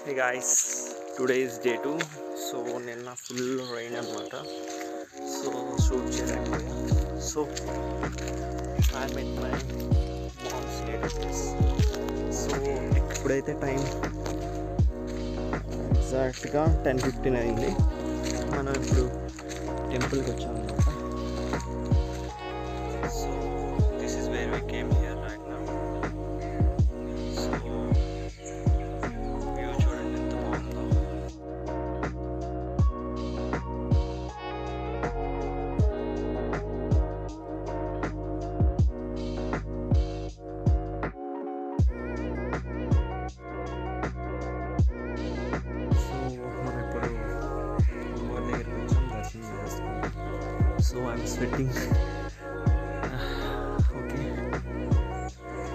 Hey guys, today is day 2. So నిన్న full rain అనమాట. So shoot చేయలేకపోయా. So I'm at my mom's relatives. So ఇప్పుడైతే time ఎగ్జాక్ట్గా 10:15 అయింది. మనం ఇప్పుడు టెంపుల్కి వచ్చాం అనమాట. So this is where we came here right now. So view చూడండి ఎంత బాగుందో. So I'm sweating. ఓకే,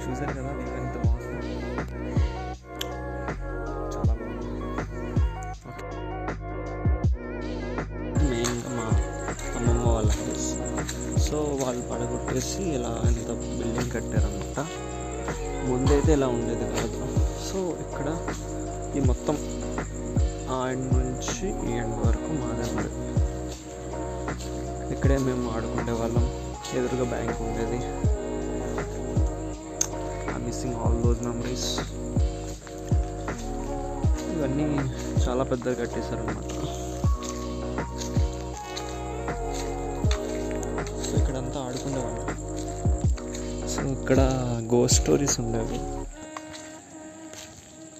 చూసారు కదా వ్యూ ఎంత బాగుందో, చాలా బాగుంది. ఓకే, మెయిన్గా మా అమ్మమ్మ వాళ్ళ హౌస్. సో వాళ్ళు పడగొట్టేసి ఇలా ఎంత బిల్డింగ్ కట్టారనమాట. ముందైతే ఇలా ఉండేది కాదు. సో ఇక్కడ ఈ మొత్తం ఆ ఎండ్ నుంచి ఈ ఎండ్ వరకు మాదే ఉండేది. ఇక్కడే మేము ఆడుకునే వాళ్ళం. ఎదురుగా బ్యాంక్ ఉండేది. I missing all those memories. ఇవన్నీ చాలా పెద్దగా కట్టేశారనమాట. సో ఇక్కడంతా ఆడుకునేవాళ్ళం. సో ఇక్కడ గోస్ట్ స్టోరీస్ ఉండేవి.